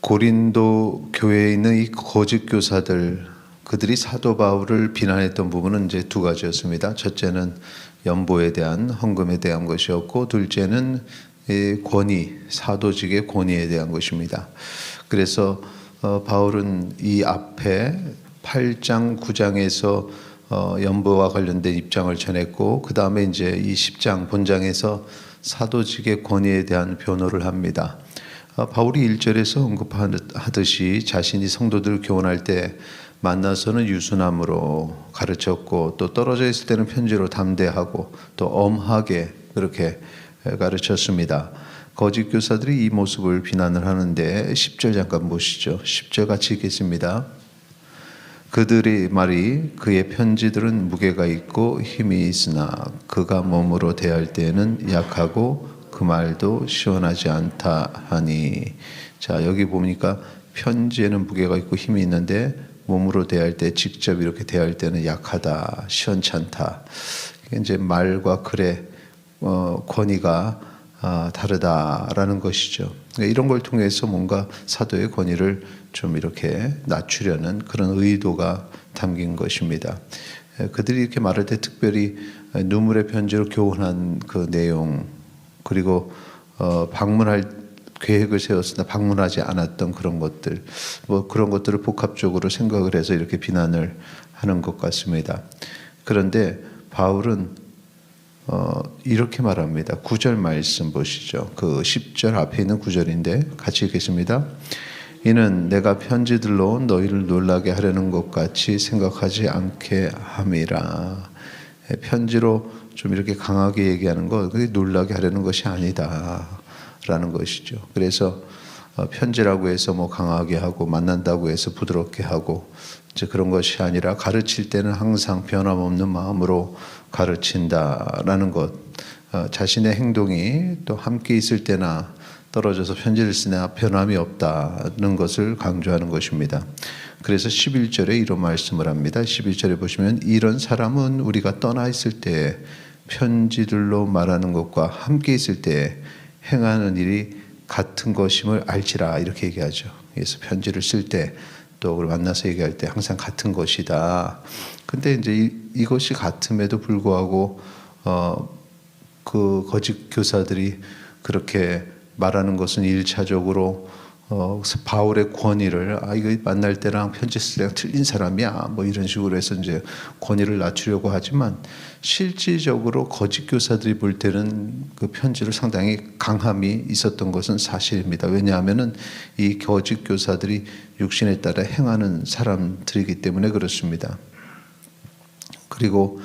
고린도 교회에 있는 이 거짓 교사들, 그들이 사도 바울을 비난했던 부분은 이제 두 가지였습니다. 첫째는 연보에 대한 헌금에 대한 것이었고, 둘째는 권위, 사도직의 권위에 대한 것입니다. 그래서 바울은 이 앞에 8장, 9장에서 연보와 관련된 입장을 전했고, 그 다음에 이제 이 10장 본장에서 사도직의 권위에 대한 변호를 합니다. 바울이 1절에서 언급하듯이 자신이 성도들을 교훈할 때 만나서는 유순함으로 가르쳤고, 또 떨어져 있을 때는 편지로 담대하고 또 엄하게 그렇게 가르쳤습니다. 거짓 교사들이 이 모습을 비난을 하는데 10절 잠깐 보시죠. 10절 같이 읽겠습니다. 그들의 말이 그의 편지들은 무게가 있고 힘이 있으나 그가 몸으로 대할 때에는 약하고 그 말도 시원하지 않다 하니. 자, 여기 보니까 편지에는 무게가 있고 힘이 있는데 몸으로 대할 때, 직접 이렇게 대할 때는 약하다, 시원치 않다. 이제 말과 글의 권위가 다르다라는 것이죠. 이런 걸 통해서 뭔가 사도의 권위를 좀 이렇게 낮추려는 그런 의도가 담긴 것입니다. 그들이 이렇게 말할 때 특별히 눈물의 편지로 교훈한 그 내용, 그리고 방문할 계획을 세웠으나 방문하지 않았던 그런 것들, 그런 것들을 복합적으로 생각을 해서 이렇게 비난을 하는 것 같습니다. 그런데 바울은 이렇게 말합니다. 9절 말씀 보시죠. 그 10절 앞에 있는 9절인데 같이 읽겠습니다. 이는 내가 편지들로 너희를 놀라게 하려는 것 같이 생각하지 않게 함이라. 편지로 좀 이렇게 강하게 얘기하는 거, 그게 놀라게 하려는 것이 아니다라는 것이죠. 그래서 편지라고 해서 뭐 강하게 하고 만난다고 해서 부드럽게 하고 이제 그런 것이 아니라, 가르칠 때는 항상 변함없는 마음으로 가르친다라는 것, 자신의 행동이 또 함께 있을 때나 떨어져서 편지를 쓰나 변함이 없다는 것을 강조하는 것입니다. 그래서 11절에 이런 말씀을 합니다. 11절에 보시면 이런 사람은 우리가 떠나 있을 때 편지들로 말하는 것과 함께 있을 때 행하는 일이 같은 것임을 알지라, 이렇게 얘기하죠. 그래서 편지를 쓸 때 또 만나서 얘기할 때 항상 같은 것이다. 근데 이제 이것이 같음에도 불구하고 그 거짓 교사들이 그렇게 말하는 것은 1차적으로 바울의 권위를, 이거 만날 때랑 편지 쓸 때랑 틀린 사람이야, 뭐 이런 식으로 해서 이제 권위를 낮추려고 하지만, 실질적으로 거짓 교사들이 볼 때는 그 편지를 상당히 강함이 있었던 것은 사실입니다. 왜냐하면은 이 거짓 교사들이 육신에 따라 행하는 사람들이기 때문에 그렇습니다. 그리고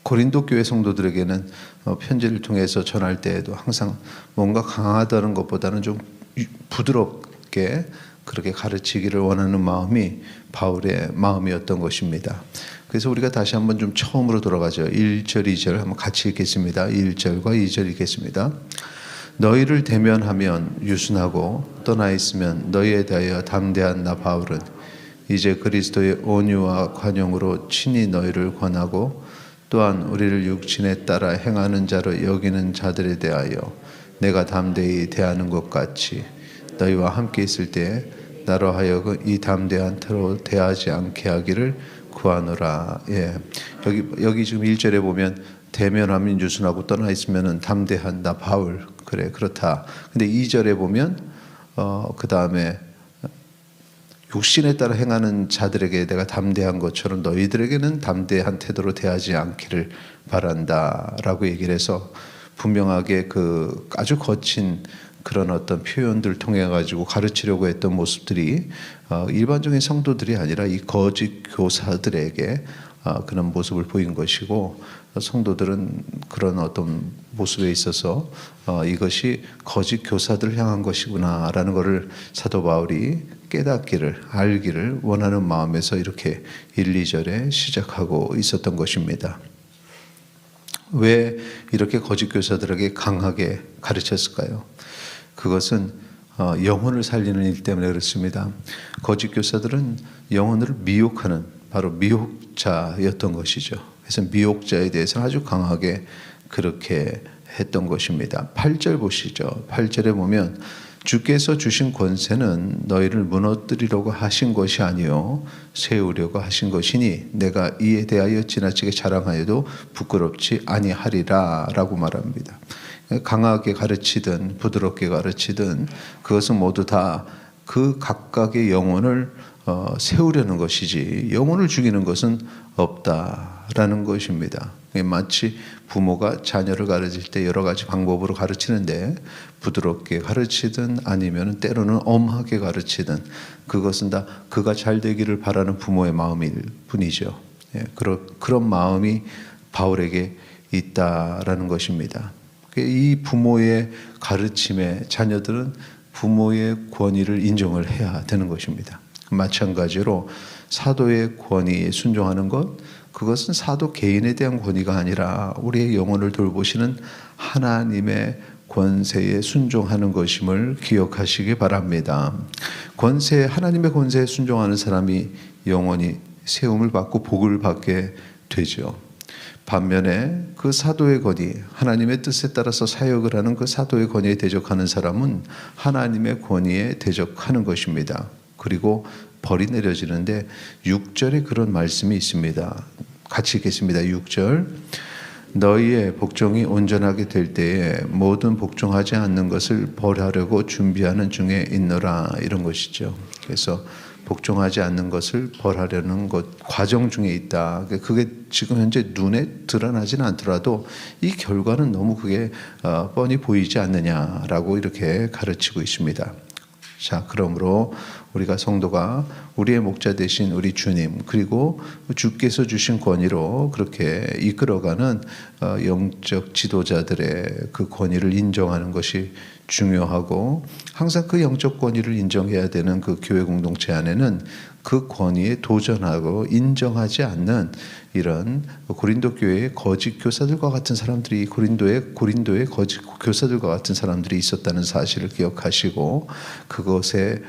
고린도 교회 성도들에게는 편지를 통해서 전할 때에도 항상 뭔가 강하다는 것보다는 좀 부드럽게 그렇게 가르치기를 원하는 마음이 바울의 마음이었던 것입니다. 그래서 우리가 다시 한번 좀 처음으로 돌아가죠. 1절, 2절 한번 같이 읽겠습니다. 1절과 2절 읽겠습니다. 너희를 대면하면 유순하고 떠나 있으면 너희에 대하여 담대한 나 바울은 이제 그리스도의 온유와 관용으로 친히 너희를 권하고, 또한 우리를 육신에 따라 행하는 자로 여기는 자들에 대하여 내가 담대히 대하는 것 같이 너희와 함께 있을 때 나로 하여금 이 담대한 태로 대하지 않게 하기를 구하노라. 예. 여기 지금 1절에 보면 대면하면 유순하고 떠나 있으면 담대한 나 바울, 그래 그렇다. 근데 2절에 보면 그 다음에 육신에 따라 행하는 자들에게 내가 담대한 것처럼 너희들에게는 담대한 태도로 대하지 않기를 바란다라고 얘기를 해서, 분명하게 그 아주 거친 그런 어떤 표현들을 통해 가지고 가르치려고 했던 모습들이 일반적인 성도들이 아니라 이 거짓 교사들에게 그런 모습을 보인 것이고, 성도들은 그런 어떤 모습에 있어서 이것이 거짓 교사들을 향한 것이구나라는 것을 사도 바울이 깨닫기를, 알기를 원하는 마음에서 이렇게 1, 2절에 시작하고 있었던 것입니다. 왜 이렇게 거짓 교사들에게 강하게 가르쳤을까요? 그것은 영혼을 살리는 일 때문에 그렇습니다. 거짓 교사들은 영혼을 미혹하는 바로 미혹자였던 것이죠. 그래서 미혹자에 대해서 아주 강하게 그렇게 했던 것입니다. 8절 보시죠. 8절에 보면 주께서 주신 권세는 너희를 무너뜨리려고 하신 것이 아니요 세우려고 하신 것이니 내가 이에 대하여 지나치게 자랑하여도 부끄럽지 아니하리라 라고 말합니다. 강하게 가르치든 부드럽게 가르치든 그것은 모두 다 그 각각의 영혼을 세우려는 것이지 영혼을 죽이는 것은 없다라는 것입니다. 마치 부모가 자녀를 가르칠 때 여러 가지 방법으로 가르치는데 부드럽게 가르치든 아니면 때로는 엄하게 가르치든 그것은 다 그가 잘 되기를 바라는 부모의 마음일 뿐이죠. 그런 마음이 바울에게 있다라는 것입니다. 이 부모의 가르침에 자녀들은 부모의 권위를 인정을 해야 되는 것입니다. 마찬가지로 사도의 권위에 순종하는 것, 그것은 사도 개인에 대한 권위가 아니라 우리의 영혼을 돌보시는 하나님의 권세에 순종하는 것임을 기억하시기 바랍니다. 하나님의 권세에 순종하는 사람이 영원히 세움을 받고 복을 받게 되죠. 반면에 그 사도의 권위, 하나님의 뜻에 따라서 사역을 하는 그 사도의 권위에 대적하는 사람은 하나님의 권위에 대적하는 것입니다. 그리고 벌이 내려지는데 6절에 그런 말씀이 있습니다. 같이 읽겠습니다. 6절. 너희의 복종이 온전하게 될 때에 모든 복종하지 않는 것을 벌하려고 준비하는 중에 있노라, 이런 것이죠. 그래서 복종하지 않는 것을 벌하려는 것 과정 중에 있다. 그게 지금 현재 눈에 드러나지는 않더라도 이 결과는 너무 그게 뻔히 보이지 않느냐라고 이렇게 가르치고 있습니다. 자, 그러므로 우리가 성도가 우리의 목자 되신 우리 주님, 그리고 주께서 주신 권위로 그렇게 이끌어가는 영적 지도자들의 그 권위를 인정하는 것이 중요하고, 항상 그 영적 권위를 인정해야 되는 그 교회 공동체 안에는 그 권위에 도전하고 인정하지 않는 이런 고린도 교회의 거짓 교사들과 같은 사람들이 고린도의 거짓 교사들과 같은 사람들이 있었다는 사실을 기억하시고, 그것에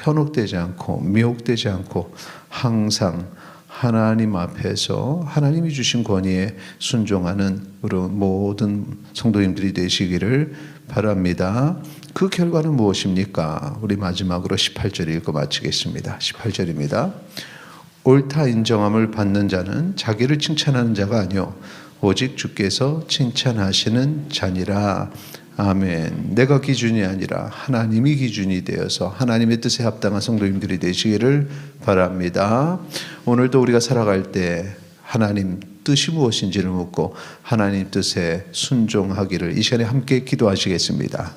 현혹되지 않고 미혹되지 않고 항상 하나님 앞에서 하나님이 주신 권위에 순종하는 모든 성도님들이 되시기를 바랍니다. 그 결과는 무엇입니까? 우리 마지막으로 18절 읽고 마치겠습니다. 18절입니다. 옳다 인정함을 받는 자는 자기를 칭찬하는 자가 아니요 오직 주께서 칭찬하시는 자니라. 아멘. 내가 기준이 아니라 하나님이 기준이 되어서 하나님의 뜻에 합당한 성도님들이 되시기를 바랍니다. 오늘도 우리가 살아갈 때 하나님 뜻이 무엇인지를 묻고 하나님 뜻에 순종하기를 이 시간에 함께 기도하시겠습니다.